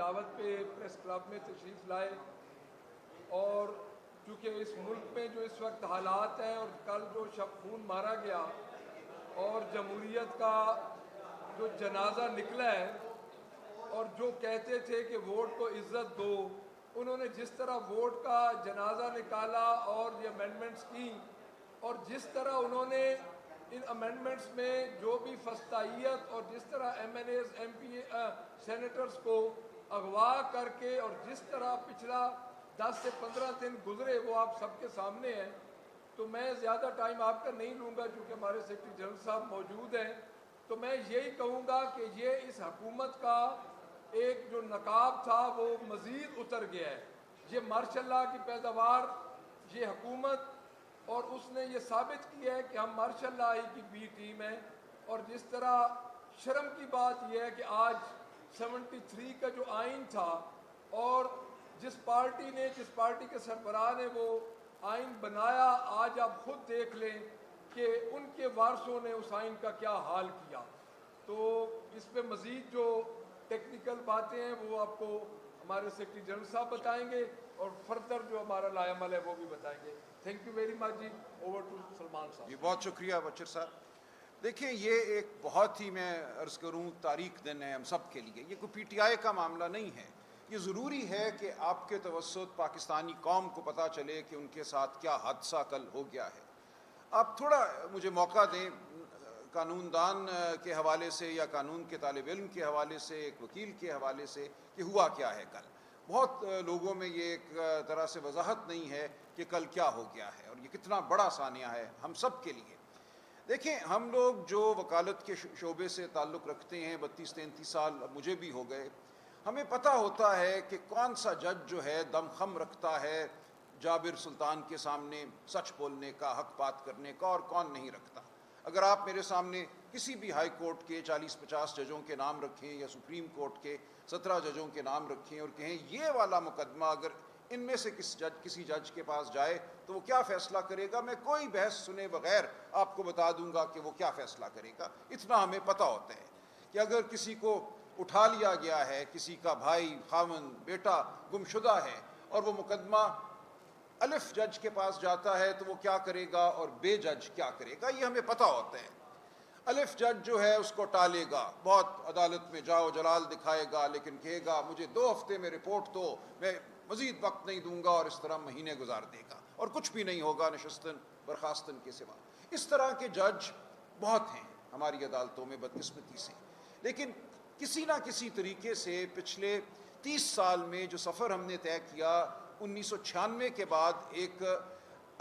دعوت پہ press club میں تشریف لائے، اور چونکہ اس ملک میں جو اس وقت حالات ہیں اور کل جو شب خون مارا گیا اور جمہوریت کا جو جنازہ نکلا ہے، اور جو کہتے تھے کہ ووٹ کو عزت دو، انہوں نے جس طرح ووٹ کا جنازہ نکالا اور یہ امینڈمنٹس کی، اور جس طرح انہوں نے ان امینڈمنٹس میں جو بھی فسطائیت اور جس طرح M N As M P senators کو اغوا کر کے، اور جس طرح پچھلا 10 سے 15 دن گزرے وہ آپ سب کے سامنے ہیں، تو میں زیادہ ٹائم آپ کا نہیں لوں گا چونکہ ہمارے سیکرٹری جنرل صاحب موجود ہیں. تو میں یہی کہوں گا کہ یہ اس حکومت کا ایک جو نقاب تھا وہ مزید اتر گیا ہے. یہ ماشاء اللہ کی پیداوار یہ حکومت، اور اس نے یہ ثابت کیا ہے کہ ہم ماشاء اللہ ہی کی بی ٹیم ہیں. اور جس طرح شرم کی بات یہ ہے کہ آج 73 کا جو آئین تھا، اور جس پارٹی کے سربراہ نے وہ آئین بنایا، آج آپ خود دیکھ لیں کہ ان کے وارثوں نے اس آئین کا کیا حال کیا. تو اس پہ مزید جو ٹیکنیکل باتیں ہیں وہ آپ کو ہمارے سیکرٹری جنرل صاحب بتائیں گے، اور فردر جو ہمارا لائحہ عمل ہے وہ بھی بتائیں گے. تھینک یو ویری مچ جی. Over to Salman Sahab. جی بہت شکریہ بچر صاحب. دیکھیں یہ ایک بہت ہی میں عرض کروں تاریخ دن ہے ہم سب کے لیے. یہ کوئی پی ٹی آئی کا معاملہ نہیں ہے. یہ ضروری ہے کہ آپ کے توسط پاکستانی قوم کو پتہ چلے کہ ان کے ساتھ کیا حادثہ کل ہو گیا ہے. آپ تھوڑا مجھے موقع دیں قانون دان کے حوالے سے یا قانون کے طالب علم کے حوالے سے، ایک وکیل کے حوالے سے کہ ہوا کیا ہے کل. بہت لوگوں میں یہ ایک طرح سے وضاحت نہیں ہے کہ کل کیا ہو گیا ہے اور یہ کتنا بڑا سانحہ ہے ہم سب کے لیے. دیکھیں ہم لوگ جو وکالت کے شعبے سے تعلق رکھتے ہیں 32-33 سال مجھے بھی ہو گئے، ہمیں پتہ ہوتا ہے کہ کون سا جج جو ہے دم خم رکھتا ہے جابر سلطان کے سامنے سچ بولنے کا، حق بات کرنے کا، اور کون نہیں رکھتا. اگر آپ میرے سامنے کسی بھی ہائی کورٹ کے 40-50 ججوں کے نام رکھیں یا سپریم کورٹ کے 17 ججوں کے نام رکھیں اور کہیں یہ والا مقدمہ اگر ان میں سے کسی جج کے پاس جائے تو وہ کیا فیصلہ کرے گا، میں کوئی بحث سنے بغیر آپ کو بتا دوں گا کہ وہ کیا فیصلہ کرے گا. اتنا ہمیں پتہ ہوتا ہے کہ اگر کسی کو اٹھا لیا گیا ہے، کسی کا بھائی، خاوند، بیٹا گم شدہ ہے اور وہ مقدمہ الف جج کے پاس جاتا ہے تو وہ کیا کرے گا اور بے جج کیا کرے گا، یہ ہمیں پتہ ہوتا ہے. الف جج جو ہے اس کو ٹالے گا، بہت عدالت میں جاؤ جلال دکھائے گا، لیکن کہے گا مجھے 2 ہفتے میں رپورٹ دو، میں مزید وقت نہیں دوں گا، اور اس طرح مہینے گزار دے گا اور کچھ بھی نہیں ہوگا نشستن برخاستن کے سوا. اس طرح کے جج بہت ہیں ہماری عدالتوں میں بدقسمتی سے. لیکن کسی نہ کسی طریقے سے پچھلے 30 سال میں جو سفر ہم نے طے کیا 1996 کے بعد ایک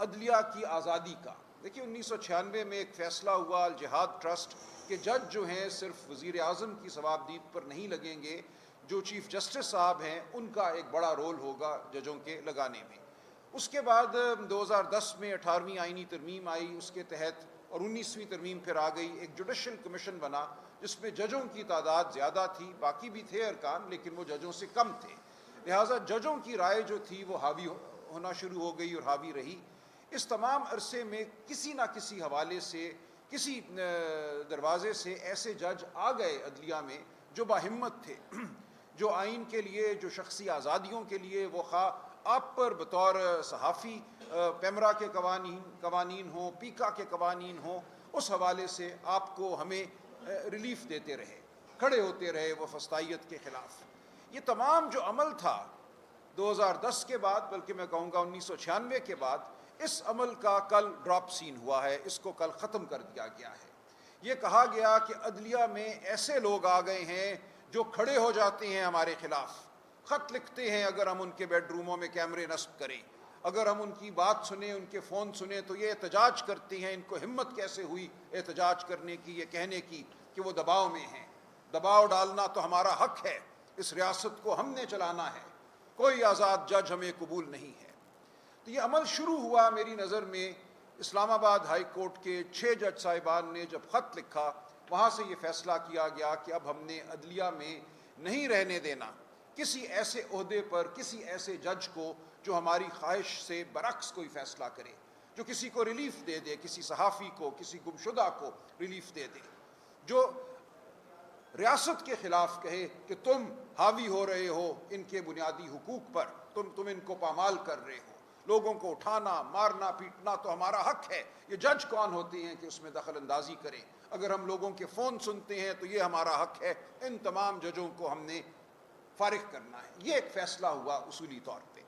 عدلیہ کی آزادی کا. دیکھیے 1996 میں ایک فیصلہ ہوا الجہاد ٹرسٹ کہ جج جو ہیں صرف وزیر اعظم کی ثوابدید پر نہیں لگیں گے، جو چیف جسٹس صاحب ہیں ان کا ایک بڑا رول ہوگا ججوں کے لگانے میں. اس کے بعد 2010 میں 18ویں آئینی ترمیم آئی، اس کے تحت، اور 19ویں ترمیم پھر آ گئی، ایک جوڈیشل کمیشن بنا جس میں ججوں کی تعداد زیادہ تھی، باقی بھی تھے ارکان لیکن وہ ججوں سے کم تھے، لہٰذا ججوں کی رائے جو تھی وہ حاوی ہونا شروع ہو گئی اور حاوی رہی. اس تمام عرصے میں کسی نہ کسی حوالے سے، کسی دروازے سے ایسے جج آ گئے عدلیہ میں جو باہمت تھے، جو آئین کے لیے، جو شخصی آزادیوں کے لیے، وہ خواہ آپ پر بطور صحافی پیمرا کے قوانین ہوں، پیکا کے قوانین ہوں، اس حوالے سے آپ کو ہمیں ریلیف دیتے رہے، کھڑے ہوتے رہے وہ فسطائیت کے خلاف. یہ تمام جو عمل تھا 2010 کے بعد، بلکہ میں کہوں گا 1996 کے بعد، اس عمل کا کل ڈراپ سین ہوا ہے، اس کو کل ختم کر دیا گیا ہے. یہ کہا گیا کہ عدلیہ میں ایسے لوگ آ گئے ہیں جو کھڑے ہو جاتے ہیں ہمارے خلاف، خط لکھتے ہیں اگر ہم ان کے بیڈ روموں میں کیمرے نصب کریں، اگر ہم ان کی بات سنیں، ان کے فون سنیں تو یہ احتجاج کرتے ہیں. ان کو ہمت کیسے ہوئی احتجاج کرنے کی، یہ کہنے کی کہ وہ دباؤ میں ہیں. دباؤ ڈالنا تو ہمارا حق ہے، اس ریاست کو ہم نے چلانا ہے، کوئی آزاد جج ہمیں قبول نہیں ہے. تو یہ عمل شروع ہوا میری نظر میں اسلام آباد ہائی کورٹ کے 6 جج صاحبان نے جب خط لکھا، وہاں سے یہ فیصلہ کیا گیا کہ اب ہم نے عدلیہ میں نہیں رہنے دینا کسی ایسے عہدے پر کسی ایسے جج کو جو ہماری خواہش سے برعکس کوئی فیصلہ کرے، جو کسی کو ریلیف دے دے، کسی صحافی کو، کسی گمشدہ کو ریلیف دے دے، جو ریاست کے خلاف کہے کہ تم حاوی ہو رہے ہو ان کے بنیادی حقوق پر، تم ان کو پامال کر رہے ہو، لوگوں کو اٹھانا مارنا پیٹنا تو ہمارا حق ہے، یہ جج کون ہوتے ہیں کہ اس میں دخل اندازی کریں؟ اگر ہم لوگوں کے فون سنتے ہیں تو یہ ہمارا حق ہے، ان تمام ججوں کو ہم نے فارغ کرنا ہے۔ یہ ایک فیصلہ ہوا اصولی طور پہ۔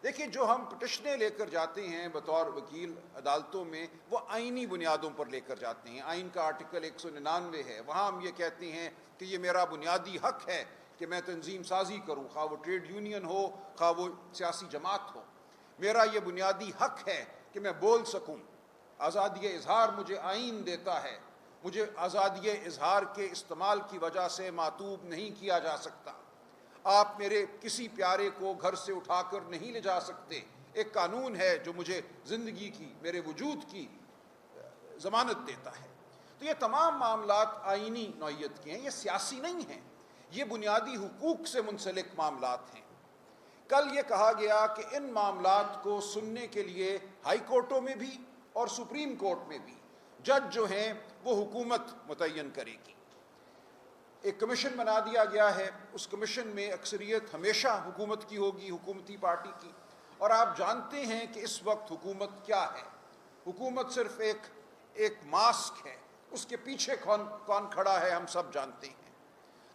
دیکھیں، جو ہم پٹیشنیں لے کر جاتے ہیں بطور وکیل عدالتوں میں، وہ آئینی بنیادوں پر لے کر جاتے ہیں۔ آئین کا آرٹیکل 199 ہے، وہاں ہم یہ کہتے ہیں کہ یہ میرا بنیادی حق ہے کہ میں تنظیم سازی کروں، خواہ وہ ٹریڈ یونین ہو، خواہ وہ سیاسی جماعت ہو۔ میرا یہ بنیادی حق ہے کہ میں بول سکوں۔ آزادی اظہار مجھے آئین دیتا ہے، مجھے آزادی اظہار کے استعمال کی وجہ سے معتوب نہیں کیا جا سکتا۔ آپ میرے کسی پیارے کو گھر سے اٹھا کر نہیں لے جا سکتے۔ ایک قانون ہے جو مجھے زندگی کی، میرے وجود کی ضمانت دیتا ہے۔ تو یہ تمام معاملات آئینی نوعیت کے ہیں، یہ سیاسی نہیں ہیں، یہ بنیادی حقوق سے منسلک معاملات ہیں۔ کل یہ کہا گیا کہ ان معاملات کو سننے کے لیے ہائی کورٹوں میں بھی اور سپریم کورٹ میں بھی جج جو ہیں وہ حکومت متعین کرے گی۔ ایک کمیشن بنا دیا گیا ہے، اس کمیشن میں اکثریت ہمیشہ حکومت کی ہوگی، حکومتی پارٹی کی۔ اور آپ جانتے ہیں کہ اس وقت حکومت کیا ہے۔ حکومت صرف ایک ماسک ہے، اس کے پیچھے کون کھڑا ہے ہم سب جانتے ہیں۔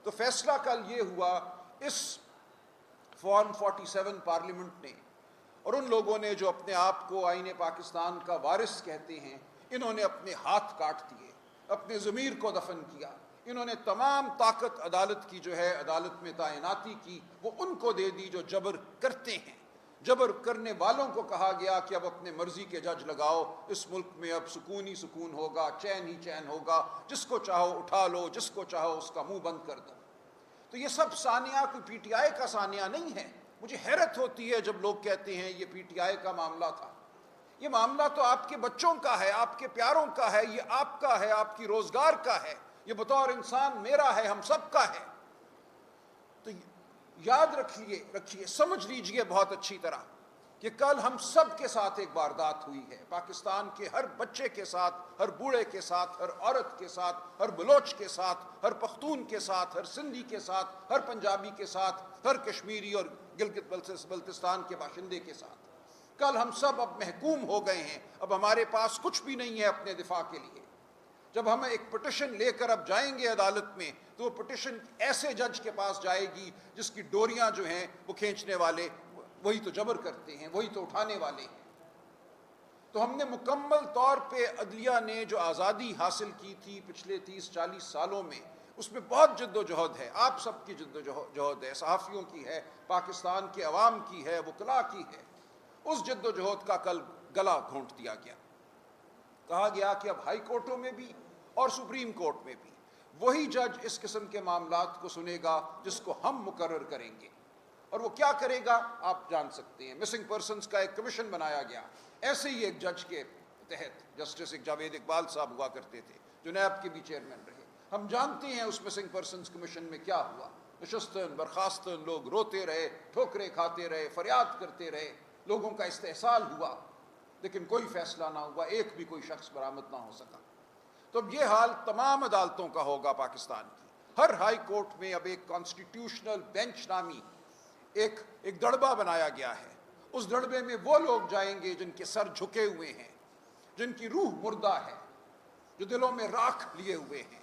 تو فیصلہ کل یہ ہوا، اس فارم 47 پارلیمنٹ نے اور ان لوگوں نے جو اپنے آپ کو آئین پاکستان کا وارث کہتے ہیں، انہوں نے اپنے ہاتھ کاٹ دیے، اپنے ضمیر کو دفن کیا۔ انہوں نے تمام طاقت عدالت کی جو ہے، عدالت میں تعیناتی کی، وہ ان کو دے دی جو جبر کرتے ہیں۔ جبر کرنے والوں کو کہا گیا کہ اب اپنے مرضی کے جج لگاؤ، اس ملک میں اب سکون ہی سکون ہوگا، چین ہی چین ہوگا، جس کو چاہو اٹھا لو، جس کو چاہو اس کا منہ بند کر دو۔ تو یہ سب سانیہ کوئی پی ٹی آئی کا سانیہ نہیں ہے۔ مجھے حیرت ہوتی ہے جب لوگ کہتے ہیں یہ پی ٹی آئی کا معاملہ تھا۔ یہ معاملہ تو آپ کے بچوں کا ہے، آپ کے پیاروں کا ہے، یہ آپ کا ہے، آپ کی روزگار کا ہے، یہ بطور انسان میرا ہے، ہم سب کا ہے۔ تو یاد رکھیے، سمجھ لیجئے بہت اچھی طرح کہ کل ہم سب کے ساتھ ایک واردات ہوئی ہے، پاکستان کے ہر بچے کے ساتھ، ہر بوڑھے کے ساتھ، ہر عورت کے ساتھ، ہر بلوچ کے ساتھ، ہر پختون کے ساتھ، ہر سندھی کے ساتھ، ہر پنجابی کے ساتھ، ہر کشمیری اور گلگت بلتستان کے باشندے کے ساتھ۔ کل ہم سب اب محکوم ہو گئے ہیں، اب ہمارے پاس کچھ بھی نہیں ہے اپنے دفاع کے لیے۔ جب ہم ایک پٹیشن لے کر اب جائیں گے عدالت میں، تو وہ پٹیشن ایسے جج کے پاس جائے گی جس کی ڈوریاں جو ہیں وہ کھینچنے والے وہی تو جبر کرتے ہیں، وہی تو اٹھانے والے ہیں۔ تو ہم نے مکمل طور پہ عدلیہ نے جو آزادی حاصل کی تھی پچھلے 30-40 سالوں میں، اس میں بہت جد و جہد ہے، آپ سب کی جد و جہد ہے، صحافیوں کی ہے، پاکستان کے عوام کی ہے، وکلاء کی ہے۔ اس جد و جہد کا کل گلا گھونٹ دیا گیا۔ کہا گیا کہ اب ہائی کورٹوں میں بھی اور سپریم کورٹ میں بھی وہی جج اس قسم کے معاملات کو سنے گا جس کو ہم مقرر کریں گے۔ اور وہ کیا کرے گا آپ جان سکتے ہیں۔ مسنگ پرسنز کا ایک کمیشن بنایا گیا، ایسے ہی ایک جج کے تحت، جسٹس جاوید اقبال صاحب ہوا کرتے تھے جو نیب کے بھی چیئرمین رہے۔ ہم جانتے ہیں اس مسنگ پرسنز کمیشن میں کیا ہوا۔ نشستن برخاستن لوگ روتے رہے، ٹھوکرے کھاتے رہے، فریاد کرتے رہے، لوگوں کا استحصال ہوا، لیکن کوئی فیصلہ نہ ہوا، ایک بھی کوئی شخص برآمد نہ ہو سکا۔ تو اب یہ حال تمام عدالتوں کا ہوگا پاکستان کی۔ ہر ہائی کورٹ میں اب ایک کانسٹیٹیوشنل بینچ نامی ایک دڑبہ بنایا گیا ہے۔ اس دڑبے میں وہ لوگ جائیں گے جن کے سر جھکے ہوئے ہیں، جن کی روح مردہ ہے، جو دلوں میں راکھ لیے ہوئے ہیں۔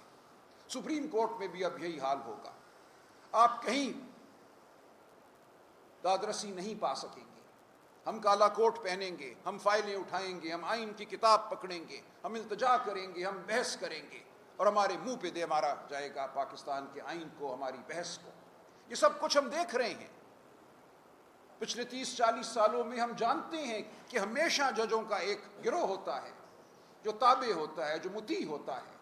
سپریم کورٹ میں بھی اب یہی حال ہوگا۔ آپ کہیں دادرسی نہیں پا سکیں گے۔ ہم کالا کوٹ پہنیں گے، ہم فائلیں اٹھائیں گے، ہم آئین کی کتاب پکڑیں گے، ہم التجا کریں گے، ہم بحث کریں گے، اور ہمارے منہ پہ دے مارا جائے گا پاکستان کے آئین کو، ہماری بحث کو۔ یہ سب کچھ ہم دیکھ رہے ہیں۔ پچھلے 30-40 سالوں میں ہم جانتے ہیں کہ ہمیشہ ججوں کا ایک گروہ ہوتا ہے جو تابع ہوتا ہے، جو مطیع ہوتا ہے۔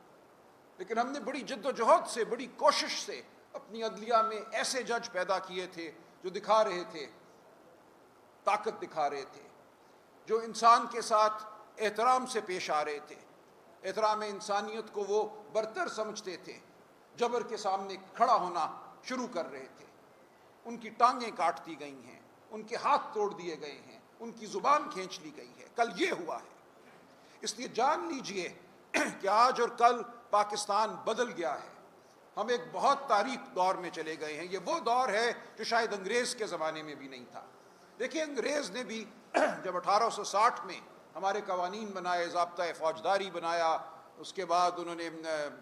لیکن ہم نے بڑی جد و جہد سے، بڑی کوشش سے اپنی عدلیہ میں ایسے جج پیدا کیے تھے جو دکھا رہے تھے، طاقت دکھا رہے تھے، جو انسان کے ساتھ احترام سے پیش آ رہے تھے، احترام انسانیت کو وہ برتر سمجھتے تھے، جبر کے سامنے کھڑا ہونا شروع کر رہے تھے۔ ان کی ٹانگیں کاٹ دی گئی ہیں، ان کے ہاتھ توڑ دیے گئے ہیں، ان کی زبان کھینچ لی گئی ہے۔ کل یہ ہوا ہے۔ اس لیے جان لیجئے کہ آج اور کل پاکستان بدل گیا ہے۔ ہم ایک بہت تاریک دور میں چلے گئے ہیں. یہ وہ دور ہے جو شاید انگریز کے زمانے میں بھی نہیں تھا. دیکھیں انگریز نے بھی جب 1860 میں ہمارے قوانین بنائے, ضابطۂ فوجداری بنایا, اس کے بعد انہوں نے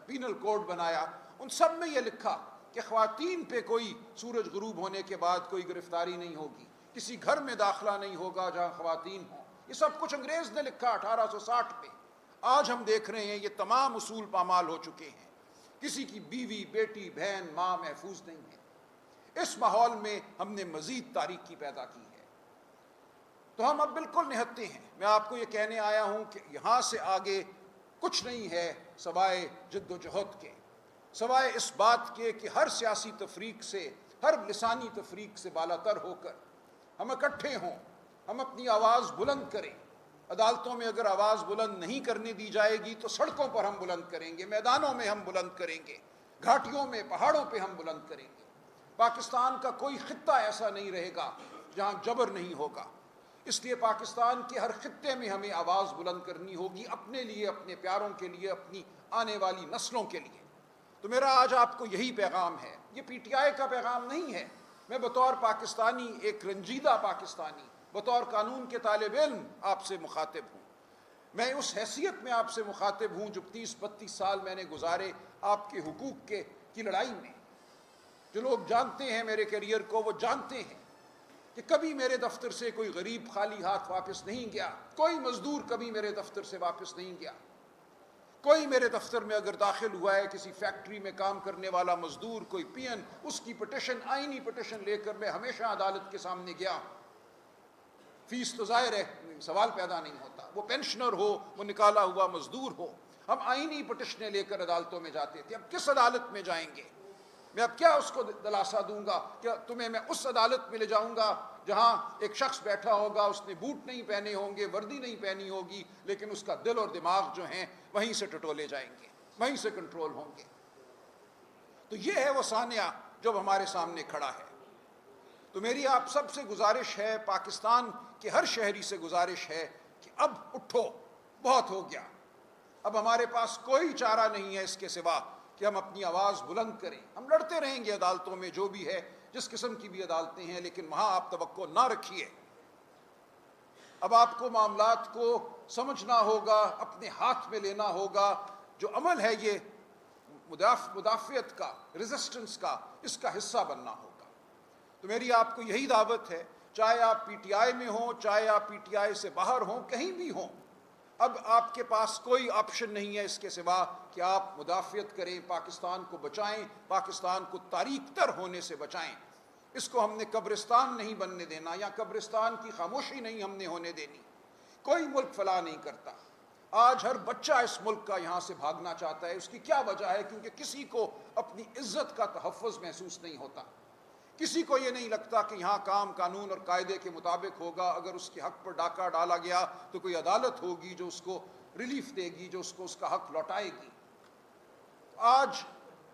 پینل کوڈ بنایا, ان سب میں یہ لکھا کہ خواتین پہ کوئی سورج غروب ہونے کے بعد کوئی گرفتاری نہیں ہوگی, کسی گھر میں داخلہ نہیں ہوگا جہاں خواتین ہوں. یہ سب کچھ انگریز نے لکھا 1860 میں. آج ہم دیکھ رہے ہیں یہ تمام اصول پامال ہو چکے ہیں. کسی کی بیوی, بیٹی, بہن, ماں محفوظ نہیں ہے. اس ماحول میں ہم نے مزید تاریکی پیدا کی ہے. تو ہم اب بالکل نہتے ہیں. میں آپ کو یہ کہنے آیا ہوں کہ یہاں سے آگے کچھ نہیں ہے سوائے جد و جہد کے, سوائے اس بات کے کہ ہر سیاسی تفریق سے, ہر لسانی تفریق سے بالا تر ہو کر ہم اکٹھے ہوں, ہم اپنی آواز بلند کریں. عدالتوں میں اگر آواز بلند نہیں کرنے دی جائے گی تو سڑکوں پر ہم بلند کریں گے, میدانوں میں ہم بلند کریں گے, گھاٹیوں میں, پہاڑوں پہ ہم بلند کریں گے. پاکستان کا کوئی خطہ ایسا نہیں رہے گا جہاں جبر نہیں ہوگا. اس لیے پاکستان کے ہر خطے میں ہمیں آواز بلند کرنی ہوگی, اپنے لیے, اپنے پیاروں کے لیے, اپنی آنے والی نسلوں کے لیے. تو میرا آج آپ کو یہی پیغام ہے. یہ پی ٹی آئی کا پیغام نہیں ہے. میں بطور پاکستانی, ایک رنجیدہ پاکستانی, بطور قانون کے طالب علم آپ سے مخاطب ہوں. میں اس حیثیت میں آپ سے مخاطب ہوں جو 30-32 سال میں نے گزارے آپ کے حقوق کی لڑائی میں. جو لوگ جانتے ہیں میرے کیریئر کو وہ جانتے ہیں کہ کبھی میرے دفتر سے کوئی غریب خالی ہاتھ واپس نہیں گیا, کوئی مزدور کبھی میرے دفتر سے واپس نہیں گیا. کوئی میرے دفتر میں اگر داخل ہوا ہے, کسی فیکٹری میں کام کرنے والا مزدور, کوئی پی این, اس کی پٹیشن, آئینی پٹیشن لے کر میں ہمیشہ عدالت کے سامنے گیا. فیس تو ظاہر ہے, سوال پیدا نہیں ہوتا. وہ پینشنر ہو, وہ نکالا ہوا مزدور ہو, ہم آئینی پٹیشنیں لے کر عدالتوں میں جاتے تھے. اب کس عدالت میں جائیں گے؟ میں اب کیا اس کو دلاسا دوں گا کہ تمہیں میں اس عدالت میں لے جاؤں گا جہاں ایک شخص بیٹھا ہوگا, اس نے بوٹ نہیں پہنے ہوں گے, وردی نہیں پہنی ہوگی, لیکن اس کا دل اور دماغ جو ہیں وہیں سے ٹٹولے جائیں گے, وہیں سے کنٹرول ہوں گے. تو یہ ہے وہ سانحہ جو ہمارے سامنے کھڑا ہے. تو میری آپ سب سے گزارش ہے, پاکستان کے ہر شہری سے گزارش ہے کہ اب اٹھو, بہت ہو گیا. اب ہمارے پاس کوئی چارہ نہیں ہے اس کے سوا کہ ہم اپنی آواز بلند کریں. ہم لڑتے رہیں گے عدالتوں میں, جو بھی ہے, جس قسم کی بھی عدالتیں ہیں, لیکن وہاں آپ توقع نہ رکھیے. اب آپ کو معاملات کو سمجھنا ہوگا, اپنے ہاتھ میں لینا ہوگا. جو عمل ہے یہ مدافعت کا, ریزسٹنس کا, اس کا حصہ بننا ہوگا. تو میری آپ کو یہی دعوت ہے, چاہے آپ پی ٹی آئی میں ہوں, چاہے آپ پی ٹی آئی سے باہر ہوں, کہیں بھی ہوں, اب آپ کے پاس کوئی آپشن نہیں ہے اس کے سوا کہ آپ مدافعت کریں, پاکستان کو بچائیں, پاکستان کو تاریک تر ہونے سے بچائیں. اس کو ہم نے قبرستان نہیں بننے دینا, یا قبرستان کی خاموشی نہیں ہم نے ہونے دینی. کوئی ملک فلاح نہیں کرتا. آج ہر بچہ اس ملک کا یہاں سے بھاگنا چاہتا ہے. اس کی کیا وجہ ہے؟ کیونکہ کسی کو اپنی عزت کا تحفظ محسوس نہیں ہوتا. کسی کو یہ نہیں لگتا کہ یہاں کام قانون اور قاعدے کے مطابق ہوگا. اگر اس کے حق پر ڈاکہ ڈالا گیا تو کوئی عدالت ہوگی جو اس کو ریلیف دے گی, جو اس کو اس کا حق لوٹائے گی. آج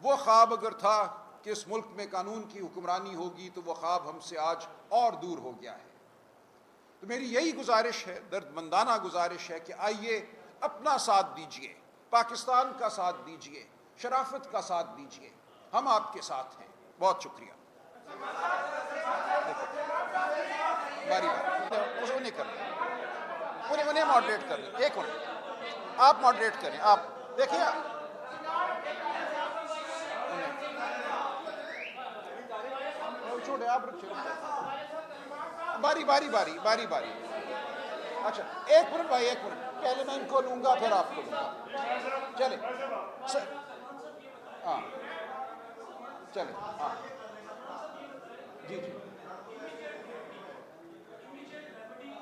وہ خواب اگر تھا کہ اس ملک میں قانون کی حکمرانی ہوگی تو وہ خواب ہم سے آج اور دور ہو گیا ہے. تو میری یہی گزارش ہے, درد مندانہ گزارش ہے کہ آئیے اپنا ساتھ دیجئے, پاکستان کا ساتھ دیجئے, شرافت کا ساتھ دیجئے. ہم آپ کے ساتھ ہیں. بہت شکریہ. باری باری انہیں کر لیں, انہیں ماڈریٹ کر لیں. ایک منٹ آپ ماڈریٹ کریں. آپ دیکھیں, چھوڑے آپ رکھیں, باری باری باری باری باری. اچھا ایک منٹ بھائی, ایک منٹ, پہلے میں ان کو لوں گا پھر آپ کو لوں گا. چلے ہاں, چلے ہاں, جی جی,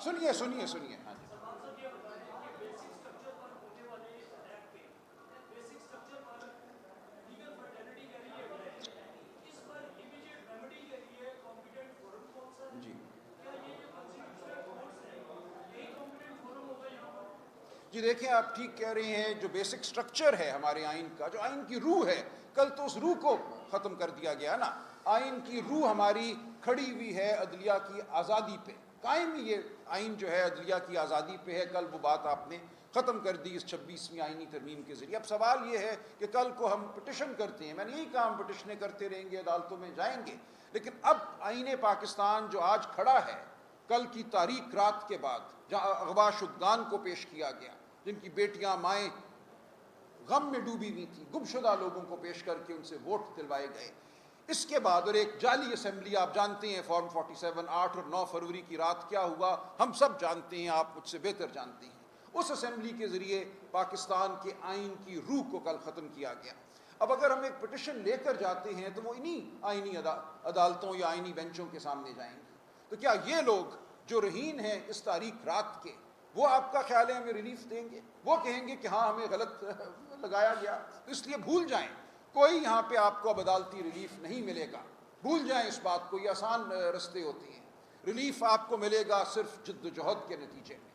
سنیے سنیے سنیے. ہاں جی, جی دیکھیں آپ ٹھیک کہہ رہے ہیں. جو بیسک سٹرکچر ہے ہمارے آئین کا, جو آئین کی روح ہے, کل تو اس روح کو ختم کر دیا گیا نا. آئین کی روح ہماری کھڑی ہوئی ہے عدلیہ کی آزادی پہ. قائم یہ آئین جو ہے عدلیہ کی آزادی پہ ہے. کل وہ بات آپ نے ختم کر دی اس 26ویں آئینی ترمیم کے ذریعے۔ اب سوال یہ ہے کہ کل کو ہم پٹیشن کرتے ہیں، میں نے یہی کہا ہم پٹیشنیں کرتے رہیں گے، عدالتوں میں جائیں گے، لیکن اب آئین پاکستان جو آج کھڑا ہے، کل کی تاریک رات کے بعد جہاں اغوا شدگان کو پیش کیا گیا، جن کی بیٹیاں مائیں غم میں ڈوبی ہوئی تھی، گمشدہ لوگوں کو پیش کر کے ان سے ووٹ دلوائے گئے، اس کے بعد اور ایک جعلی اسمبلی، آپ جانتے ہیں فارم 47 8 اور 9 فروری کی رات کیا ہوا، ہم سب جانتے ہیں، آپ مجھ سے بہتر جانتے ہیں۔ اس اسمبلی کے ذریعے پاکستان کے آئین کی روح کو کل ختم کیا گیا۔ اب اگر ہم ایک پٹیشن لے کر جاتے ہیں تو وہ انہی آئینی عدالتوں یا آئینی بینچوں کے سامنے جائیں گے، تو کیا یہ لوگ جو رہین ہیں اس تاریک رات کے، وہ آپ کا خیال ہے ہمیں ریلیف دیں گے؟ وہ کہیں گے کہ ہاں ہمیں غلط لگایا گیا، تو اس لیے بھول جائیں، کوئی یہاں پہ آپ کو اب عدالتی ریلیف نہیں ملے گا، بھول جائیں اس بات کو، یہ آسان رستے ہوتے ہیں۔ ریلیف آپ کو ملے گا صرف جد و جہد کے نتیجے میں،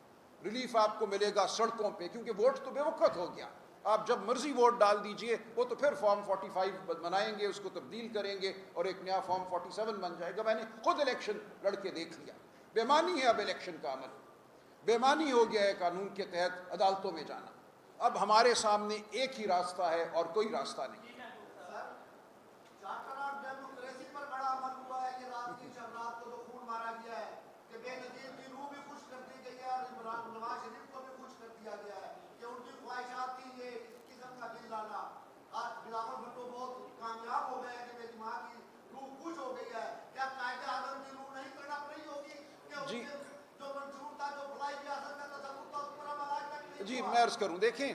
ریلیف آپ کو ملے گا سڑکوں پہ، کیونکہ ووٹ تو بے وقت ہو گیا، آپ جب مرضی ووٹ ڈال دیجئے، وہ تو پھر فارم 45 بنائیں گے، اس کو تبدیل کریں گے اور ایک نیا فارم 47 بن جائے گا۔ میں نے خود الیکشن لڑ کے دیکھ لیا، بےمانی ہے اب الیکشن کا عمل، بےمانی ہو گیا ہے قانون کے تحت عدالتوں میں جانا۔ اب ہمارے سامنے ایک ہی راستہ ہے اور کوئی راستہ نہیں۔ چارٹر آف ڈیموکریسی پر بڑا عمل ہوا ہے کہ رات کی شب رات کو جو خون مارا گیا ہے، کہ بے نظیر کی روح بھی خوش کر دی گئی ہے اور عمران نواز شریف کو بھی خوش کر دیا گیا ہے کہ ان کی خواہشات تھی یہ اس قسم کا بل لانا۔ آج بلاول بھٹو بہت کامیاب ہو گئے کہ میری ماں کی روح خوش ہو گئی ہے۔ کیا قائد اعظم کی روح نہیں تڑپ رہی ہوگی کہ ان کے جو منشور تھا، جو فلائی ریاست کا تصور تھا، اس پر عمل آج تک نہیں ہوا؟ میں عرض کروں، دیکھیں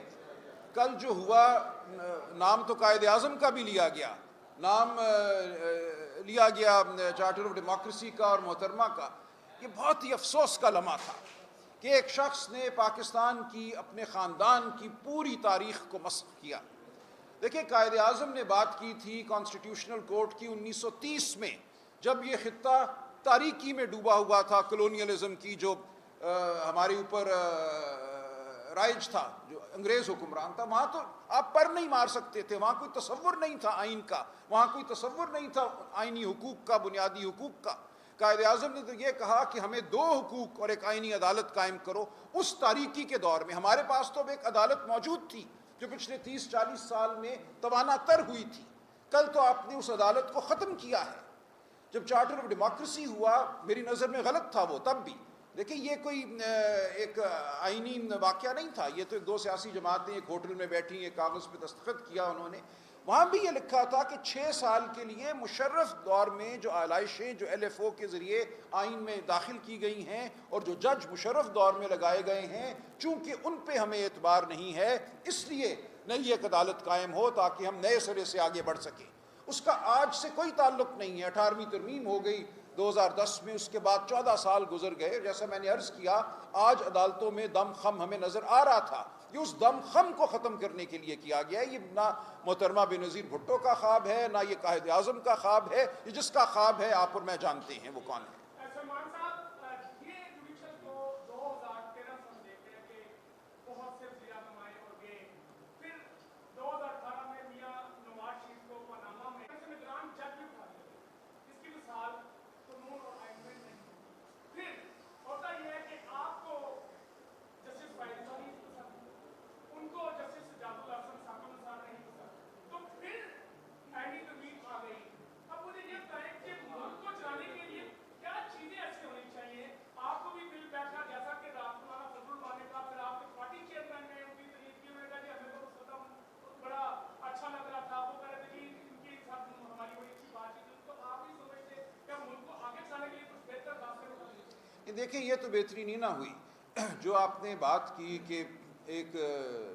کل جو ہوا، نام تو قائد اعظم کا بھی لیا گیا، نام لیا گیا چارٹر آف ڈیموکریسی کا اور محترمہ کا، یہ بہت ہی افسوس کا لمحہ تھا کہ ایک شخص نے پاکستان کی، اپنے خاندان کی پوری تاریخ کو مسخ کیا۔ دیکھیں قائد اعظم نے بات کی تھی کانسٹیٹیوشنل کورٹ کی 1930 میں، جب یہ خطہ تاریکی میں ڈوبا ہوا تھا، کلونیلزم کی جو ہمارے اوپر رائج تھا، جو انگریز حکمران تھا، وہاں تو آپ پر نہیں مار سکتے تھے، وہاں کوئی تصور نہیں تھا آئین کا، وہاں کوئی تصور نہیں تھا آئینی حقوق کا، بنیادی حقوق کا۔ قائد اعظم نے تو یہ کہا کہ ہمیں 2 حقوق اور ایک آئینی عدالت قائم کرو۔ اس تاریکی کے دور میں ہمارے پاس تو اب ایک عدالت موجود تھی جو پچھلے 30-40 سال میں توانا تر ہوئی تھی، کل تو آپ نے اس عدالت کو ختم کیا ہے۔ جب چارٹر آف ڈیموکریسی ہوا، میری نظر میں غلط تھا وہ تب بھی، دیکھیں یہ کوئی ایک آئینی واقعہ نہیں تھا، یہ تو 2 سیاسی جماعتیں ایک ہوٹل میں بیٹھی، ایک کاغذ پہ دستخط کیا انہوں نے، وہاں بھی یہ لکھا تھا کہ 6 سال کے لیے مشرف دور میں جو آلائشیں جو LFO کے ذریعے آئین میں داخل کی گئی ہیں اور جو جج مشرف دور میں لگائے گئے ہیں، چونکہ ان پہ ہمیں اعتبار نہیں ہے، اس لیے نئی ایک عدالت قائم ہو تاکہ ہم نئے سرے سے آگے بڑھ سکیں۔ اس کا آج سے کوئی تعلق نہیں ہے، 18ویں ترمیم ہو گئی 2010 میں، اس کے بعد 14 سال گزر گئے، جیسا میں نے عرض کیا آج عدالتوں میں دم خم ہمیں نظر آ رہا تھا، یہ اس دم خم کو ختم کرنے کے لیے کیا گیا ہے۔ یہ نہ محترمہ بینظیر بھٹو کا خواب ہے، نہ یہ قائد اعظم کا خواب ہے، یہ جس کا خواب ہے آپ اور میں جانتے ہیں وہ کون ہے۔ سلمان صاحب، یہ جوڈیشل کو 2013 سے ہم دیکھ رہے ہیں کہ بہت سے وزیر اعظم آئے اور گئے، پھر 2018 میں میاں نواز شریف کو پاناما میں نگران جج بھی اٹھا دیا، اس کی مثال قانون اور آئین میں نہیں ہوتی۔ پھر ہوتا یہ ہے کہ آپ کو جسٹس فائز نہیں پسند، ان کو جسٹس جاد الحسن صاحب نثار نہیں پسند، تو پھر آئینی ترمیم آ گئی۔ اب مجھے یہ بتائیں کہ ملک کو چلانے کے لیے کیا چیزیں ایسی ہونی چاہیے؟ آپ کو بھی بل بیٹھا جیسا کہ رات مولانا فضل الرحمان نے کہا، پھر آپ کے پارٹی چیئرمین نے ان کی تعریف کی، انہوں نے کہا کہ ہمیں تو قدم بڑا اچھا لگ رہا تھا، وہ کہہ رہے تھے کہ ان کے ساتھ ہماری بڑی اچھی بات چیت، تو آپ بھی سمجھتے کہ ملک کو آگے چلانے کے لیے کچھ بہتر راستے نکالیں؟ دیکھیں یہ تو بہتری نہیں نہ ہوئی جو آپ نے بات کی کہ ایک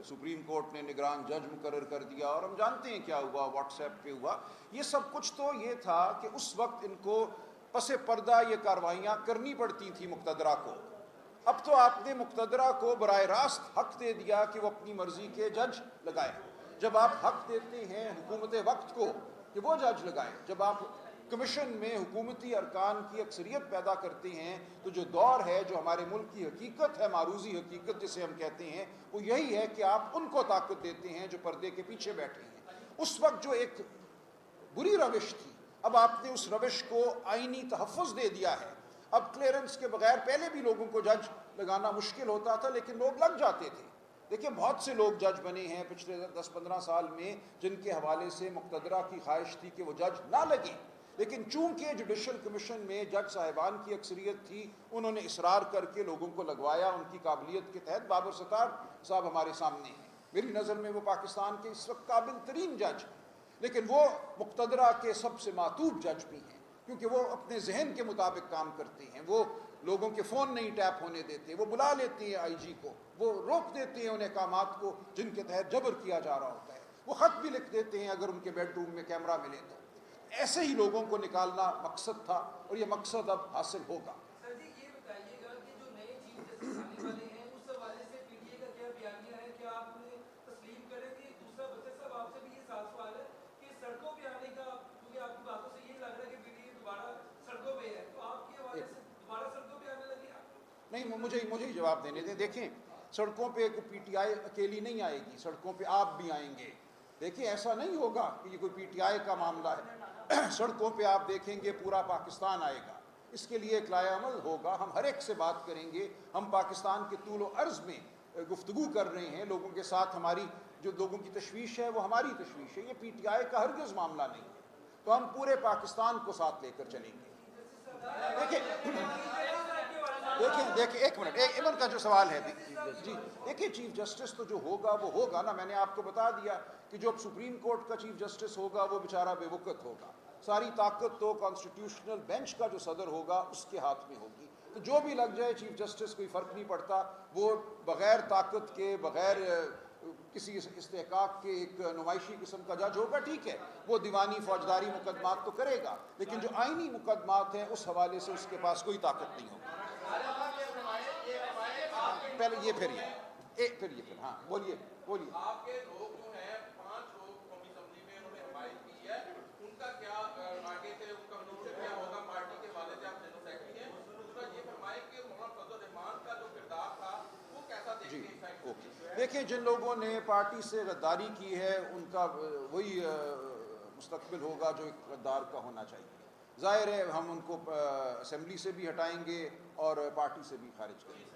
سپریم کورٹ نے نگران جج مقرر کر دیا، اور ہم جانتے ہیں کیا ہوا، واٹس ایپ پہ ہوا، یہ سب کچھ تو یہ تھا کہ اس وقت ان کو پس پردہ یہ کارروائیاں کرنی پڑتی تھیں مقتدرہ کو۔ اب تو آپ نے مقتدرہ کو براہ راست حق دے دیا کہ وہ اپنی مرضی کے جج لگائے۔ جب آپ حق دیتے ہیں حکومت وقت کو کہ وہ جج لگائے، جب آپ کمیشن میں حکومتی ارکان کی اکثریت پیدا کرتے ہیں، تو جو دور ہے، جو ہمارے ملک کی حقیقت ہے، معروضی حقیقت جسے ہم کہتے ہیں، وہ یہی ہے کہ آپ ان کو طاقت دیتے ہیں جو پردے کے پیچھے بیٹھے ہیں۔ اس وقت جو ایک بری روش تھی، اب آپ نے اس روش کو آئینی تحفظ دے دیا ہے۔ اب کلیئرنس کے بغیر پہلے بھی لوگوں کو جج لگانا مشکل ہوتا تھا، لیکن لوگ لگ جاتے تھے۔ دیکھیں بہت سے لوگ جج بنے ہیں پچھلے 10-15 سال میں جن کے حوالے سے مقتدرہ کی خواہش تھی کہ وہ جج نہ لگے، لیکن چونکہ جوڈیشل کمیشن میں جج صاحبان کی اکثریت تھی، انہوں نے اصرار کر کے لوگوں کو لگوایا ان کی قابلیت کے تحت۔ بابر ستار صاحب ہمارے سامنے ہیں، میری نظر میں وہ پاکستان کے اس وقت قابل ترین جج، لیکن وہ مقتدرہ کے سب سے معطوب جج بھی ہیں، کیونکہ وہ اپنے ذہن کے مطابق کام کرتے ہیں، وہ لوگوں کے فون نہیں ٹیپ ہونے دیتے، وہ بلا لیتے ہیں آئی جی کو، وہ روک دیتے ہیں ان احکامات کو جن کے تحت جبر کیا جا رہا ہوتا ہے، وہ خط بھی لکھ دیتے ہیں اگر ان کے بیڈ روم میں کیمرہ ملے تو۔ ایسے ہی لوگوں کو نکالنا مقصد تھا اور یہ مقصد اب حاصل ہوگا۔ سر جی یہ بتائیے گا کہ جو نئے چیف جسٹس آنے والے ہیں اس حوالے سے پی ٹی اے کا کیا بیانیہ ہے؟ کیا آپ انہیں تسلیم کریں گے؟ دوسرا بچر صاحب آپ سے بھی یہ صاف سوال ہے کہ سڑکوں پہ آنے کا، کیونکہ آپ کی باتوں سے یہ لگ رہا ہے کہ پی ٹی اے دوبارہ سڑکوں پہ ہے، تو آپ کے حوالے سے دوبارہ سڑکوں پہ آنے لگے آپ؟ نہیں، مجھے جواب دینے دیں۔ دیکھیں سڑکوں پہ پی ٹی آئی اکیلی نہیں آئے گی، سڑکوں پہ آپ بھی آئیں گے۔ دیکھیں ایسا نہیں ہوگا کہ یہ کوئی پی ٹی آئی کا معاملہ ہے، سڑکوں پہ آپ دیکھیں گے پورا پاکستان آئے گا، اس کے لیے ایک لائحہ عمل ہوگا، ہم ہر ایک سے بات کریں گے، ہم پاکستان کے طول و عرض میں گفتگو کر رہے ہیں لوگوں کے ساتھ، ہماری جو لوگوں کی تشویش ہے وہ ہماری تشویش ہے، یہ پی ٹی آئی کا ہرگز معاملہ نہیں ہے، تو ہم پورے پاکستان کو ساتھ لے کر چلیں گے۔ دیکھیں ایک منٹ، ایمن کا جو سوال ہے جی، دیکھیں چیف جسٹس تو جو ہوگا وہ ہوگا نا، میں نے آپ کو بتا دیا کہ جو سپریم کورٹ کا چیف جسٹس ہوگا وہ بیچارہ بے وقت ہوگا، ساری طاقت تو کانسٹیٹیوشنل بینچ کا جو صدر ہوگا اس کے ہاتھ میں ہوگی، تو جو بھی لگ جائے چیف جسٹس کوئی فرق نہیں پڑتا، وہ بغیر طاقت کے، بغیر کسی استحقاق کے ایک نمائشی قسم کا جج ہوگا، ٹھیک ہے، وہ دیوانی فوجداری مقدمات تو کرے گا، لیکن جو آئینی مقدمات ہیں اس حوالے سے اس کے پاس کوئی طاقت نہیں ہوگی۔ پہلے یہ پھر ہاں بولیے۔ آپ کے لوگ جو ہیں 5 لوگ قومی اسمبلی میں انہوں نے حمایت کی ہے، ان کا کیا آگے سے ان کا فیوچر کیا ہوگا؟ پارٹی کے حوالے سے آپ جنرل سیکرٹری ہیں، دوسرا یہ فرمائیں کہ مولانا فضل الرحمان کا جو کردار تھا وہ کیسا دیکھتے ہیں اس سائڈ سے؟ دیکھیں جن لوگوں نے پارٹی سے غداری کی ہے ان کا وہی مستقبل ہوگا جو ایک غدار کا ہونا چاہیے، ظاہر ہے ہم ان کو اسمبلی سے بھی ہٹائیں گے اور پارٹی سے بھی خارج کریں گے۔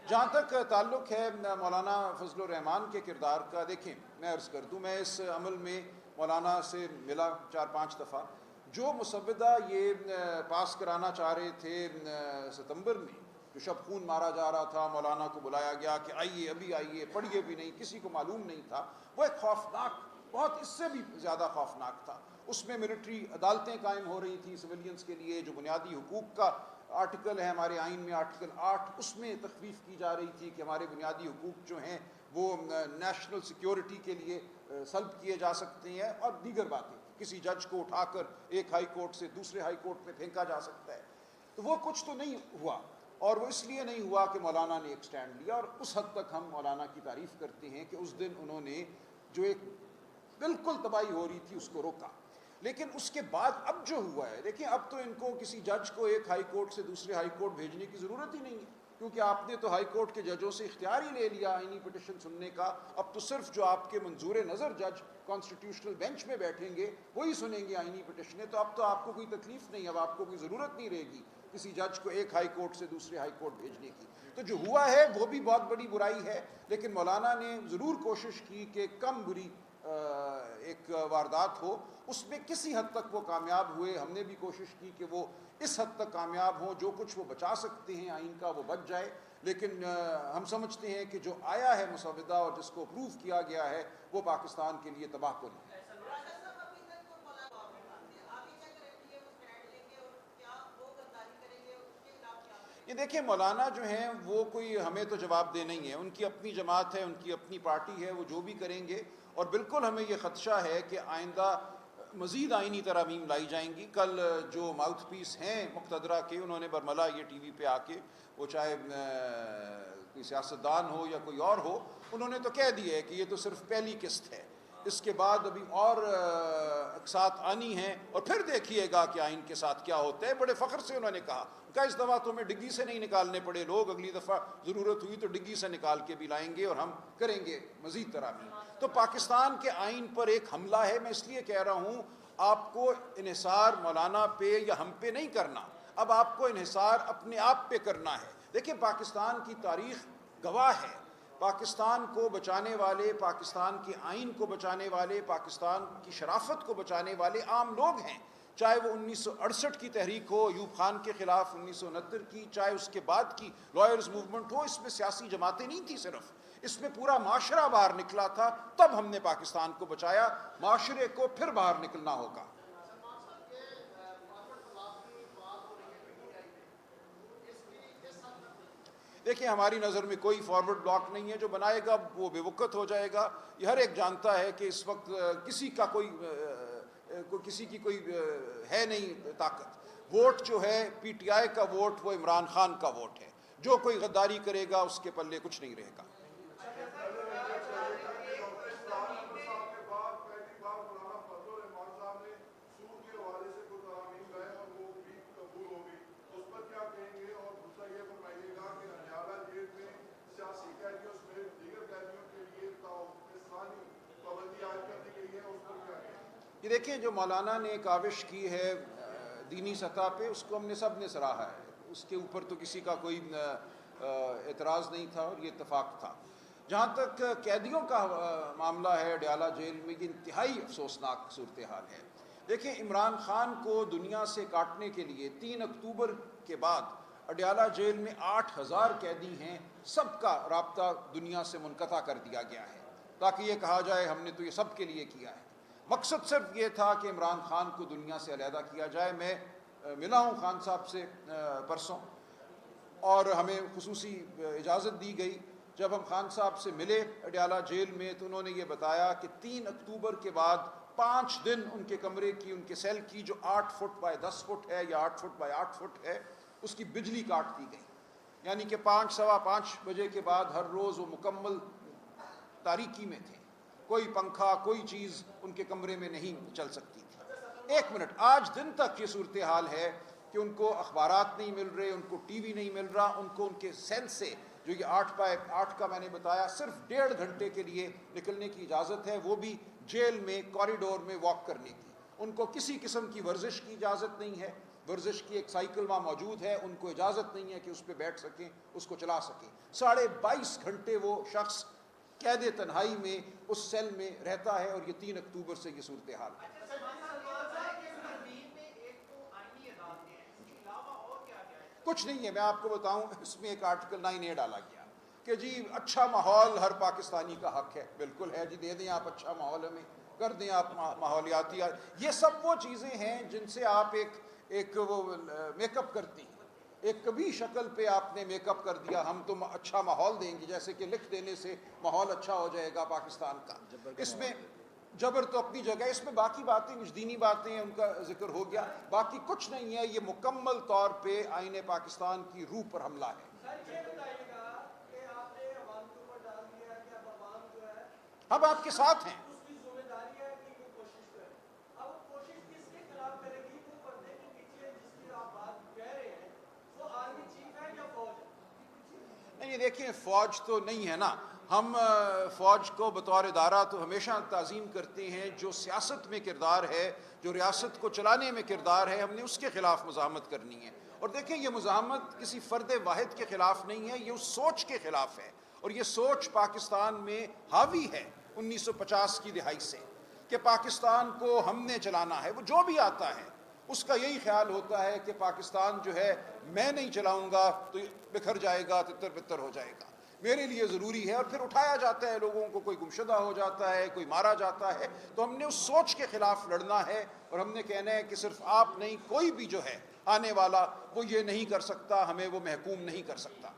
جہاں تک تعلق ہے مولانا فضل الرحمان کے کردار کا، دیکھیں میں عرض کر دوں، میں اس عمل میں مولانا سے ملا 4-5 دفعہ، جو مسودہ یہ پاس کرانا چاہ رہے تھے ستمبر میں، جو شب خون مارا جا رہا تھا، مولانا کو بلایا گیا کہ آئیے ابھی آئیے، پڑھیے بھی نہیں، کسی کو معلوم نہیں تھا، وہ ایک خوفناک، بہت اس سے بھی زیادہ خوفناک تھا، اس میں ملٹری عدالتیں قائم ہو رہی تھیں سویلینز کے لیے، جو بنیادی حقوق کا آرٹیکل ہے ہمارے آئین میں آرٹیکل 8، اس میں تخفیف کی جا رہی تھی کہ ہمارے بنیادی حقوق جو ہیں وہ نیشنل سیکیورٹی کے لیے سلب کیے جا سکتے ہیں، اور دیگر باتیں، کسی جج کو اٹھا کر ایک ہائی کورٹ سے دوسرے ہائی کورٹ میں پھینکا جا سکتا ہے، تو وہ کچھ تو نہیں ہوا، اور وہ اس لیے نہیں ہوا کہ مولانا نے ایک سٹینڈ لیا، اور اس حد تک ہم مولانا کی تعریف کرتے ہیں کہ اس دن انہوں نے جو ایک بالکل تباہی ہو رہی تھی اس کو روکا، لیکن اس کے بعد اب جو ہوا ہے، دیکھیں اب تو ان کو کسی جج کو ایک ہائی کورٹ سے دوسرے ہائی کورٹ بھیجنے کی ضرورت ہی نہیں ہے، کیونکہ آپ نے تو ہائی کورٹ کے ججوں سے اختیار ہی لے لیا آئینی پٹیشن سننے کا، اب تو صرف جو آپ کے منظور نظر جج کانسٹیٹیوشنل بینچ میں بیٹھیں گے وہی سنیں گے آئینی پٹیشنیں، تو اب تو آپ کو کوئی تکلیف نہیں، اب آپ کو کوئی ضرورت نہیں رہے گی کسی جج کو ایک ہائی کورٹ سے دوسرے ہائی کورٹ بھیجنے کی، تو جو ہوا ہے وہ بھی بہت بڑی برائی ہے، لیکن مولانا نے ضرور کوشش کی کہ کم بری ایک واردات ہو، اس میں کسی حد تک وہ کامیاب ہوئے، ہم نے بھی کوشش کی کہ وہ اس حد تک کامیاب ہوں، جو کچھ وہ بچا سکتے ہیں آئین کا وہ بچ جائے، لیکن ہم سمجھتے ہیں کہ جو آیا ہے مسودہ اور جس کو اپروو کیا گیا ہے وہ پاکستان کے لیے تباہ کن ہے۔ یہ دیکھیں مولانا جو ہیں وہ کوئی ہمیں تو جواب دہ نہیں ہے، ان کی اپنی جماعت ہے، ان کی اپنی پارٹی ہے، وہ جو بھی کریں گے، اور بالکل ہمیں یہ خدشہ ہے کہ آئندہ مزید آئینی ترامیم لائی جائیں گی۔ کل جو ماؤتھ پیس ہیں مقتدرہ کے، انہوں نے برملا یہ ٹی وی پہ آ کے، وہ چاہے کوئی سیاستدان ہو یا کوئی اور ہو، انہوں نے تو کہہ دیا ہے کہ یہ تو صرف پہلی قسط ہے، اس کے بعد ابھی اور اقساط آنی ہیں، اور پھر دیکھیے گا کہ آئین کے ساتھ کیا ہوتا ہے۔ بڑے فخر سے انہوں نے کہا کہ اس دفعہ تو ہمیں ڈگی سے نہیں نکالنے پڑے لوگ، اگلی دفعہ ضرورت ہوئی تو ڈگی سے نکال کے بھی لائیں گے اور ہم کریں گے مزید ترامیم۔ تو پاکستان کے آئین پر ایک حملہ ہے، میں اس لیے کہہ رہا ہوں آپ کو انحصار مولانا پہ یا ہم پہ نہیں کرنا، اب آپ کو انحصار اپنے آپ پہ کرنا ہے۔ دیکھیں پاکستان کی تاریخ گواہ ہے پاکستان کو بچانے والے، پاکستان کے آئین کو بچانے والے، پاکستان کی شرافت کو بچانے والے عام لوگ ہیں، چاہے وہ 1968 کی تحریک ہو ایوب خان کے خلاف، 1969 کی، چاہے اس کے بعد کی لائرز موومنٹ ہو. اس میں سیاسی جماعتیں نہیں تھیں صرف، اس میں پورا معاشرہ باہر نکلا تھا. تب ہم نے پاکستان کو بچایا، معاشرے کو پھر باہر نکلنا ہوگا. دیکھیں ہماری نظر میں کوئی فارورڈ بلاک نہیں ہے، جو بنائے گا وہ بے وقت ہو جائے گا. یہ ہر ایک جانتا ہے کہ اس وقت کسی کی کوئی ہے نہیں طاقت. ووٹ جو ہے پی ٹی آئی کا ووٹ وہ عمران خان کا ووٹ ہے. جو کوئی غداری کرے گا اس کے پلے کچھ نہیں رہے گا. یہ دیکھیں جو مولانا نے کاوش کی ہے دینی سطح پہ، اس کو ہم نے سب نے سراہا ہے. اس کے اوپر تو کسی کا کوئی اعتراض نہیں تھا اور یہ اتفاق تھا. جہاں تک قیدیوں کا معاملہ ہے اڈیالہ جیل میں، یہ انتہائی افسوسناک صورتحال ہے. دیکھیں عمران خان کو دنیا سے کاٹنے کے لیے 3 اکتوبر کے بعد اڈیالہ جیل میں 8000 قیدی ہیں. سب کا رابطہ دنیا سے منقطع کر دیا گیا ہے تاکہ یہ کہا جائے ہم نے تو یہ سب کے لیے کیا ہے. مقصد صرف یہ تھا کہ عمران خان کو دنیا سے علیحدہ کیا جائے. میں ملا ہوں خان صاحب سے پرسوں اور ہمیں خصوصی اجازت دی گئی. جب ہم خان صاحب سے ملے اڈیالہ جیل میں تو انہوں نے یہ بتایا کہ 3 اکتوبر کے بعد 5 دن ان کے کمرے کی، ان کے سیل کی جو 8 فٹ بائی 10 فٹ ہے یا 8 فٹ بائی 8 فٹ ہے، اس کی بجلی کاٹ دی گئی. یعنی کہ 5 سوا 5 بجے کے بعد ہر روز وہ مکمل تاریکی میں تھے. کوئی پنکھا کوئی چیز ان کے کمرے میں نہیں چل سکتی تھی. 1 منٹ، آج دن تک یہ صورتحال ہے کہ ان کو اخبارات نہیں مل رہے، ان کو ٹی وی نہیں مل رہا. ان کو ان کے سیل سے جو یہ 8 بائی 8 کا میں نے بتایا صرف 1.5 گھنٹے کے لیے نکلنے کی اجازت ہے، وہ بھی جیل میں کوریڈور میں واک کرنے کی. ان کو کسی قسم کی ورزش کی اجازت نہیں ہے. ورزش کی ایک سائیکل وہاں موجود ہے، ان کو اجازت نہیں ہے کہ اس پہ بیٹھ سکیں، اس کو چلا سکیں. 22.5 گھنٹے وہ شخص قید تنہائی میں اس سیل میں رہتا ہے. اور یہ 3 اکتوبر سے یہ صورتحال ہے. کچھ نہیں ہے، میں آپ کو بتاؤں اس میں ایک آرٹیکل 9A ڈالا گیا کہ جی اچھا ماحول ہر پاکستانی کا حق ہے. بالکل ہے جی، دے دیں آپ اچھا ماحول، ہمیں کر دیں آپ ماحولیاتی. یہ سب وہ چیزیں ہیں جن سے آپ ایک وہ میک اپ کرتی ہیں. ایک کبھی شکل پہ آپ نے میک اپ کر دیا ہم تو اچھا ماحول دیں گے، جیسے کہ لکھ دینے سے ماحول اچھا ہو جائے گا پاکستان کا. اس میں جبر تو اپنی جگہ، اس میں باقی باتیں وجدینی باتیں ہیں، ان کا ذکر ہو گیا. باقی کچھ نہیں ہے. یہ مکمل طور پہ آئین پاکستان کی روح پر حملہ ہے. ہم آپ کے ساتھ ہیں. نہیں دیکھیں فوج تو نہیں ہے نا. ہم فوج کو بطور ادارہ تو ہمیشہ تعظیم کرتے ہیں. جو سیاست میں کردار ہے، جو ریاست کو چلانے میں کردار ہے، ہم نے اس کے خلاف مزاحمت کرنی ہے. اور دیکھیں یہ مزاحمت کسی فرد واحد کے خلاف نہیں ہے، یہ اس سوچ کے خلاف ہے. اور یہ سوچ پاکستان میں حاوی ہے 1950 کی دہائی سے کہ پاکستان کو ہم نے چلانا ہے. وہ جو بھی آتا ہے اس کا یہی خیال ہوتا ہے کہ پاکستان جو ہے میں نہیں چلاؤں گا تو بکھر جائے گا، تتر بتر ہو جائے گا. میرے لیے ضروری ہے. اور پھر اٹھایا جاتا ہے لوگوں کو، کوئی گمشدہ ہو جاتا ہے، کوئی مارا جاتا ہے. تو ہم نے اس سوچ کے خلاف لڑنا ہے اور ہم نے کہنا ہے کہ صرف آپ نہیں، کوئی بھی جو ہے آنے والا وہ یہ نہیں کر سکتا، ہمیں وہ محکوم نہیں کر سکتا.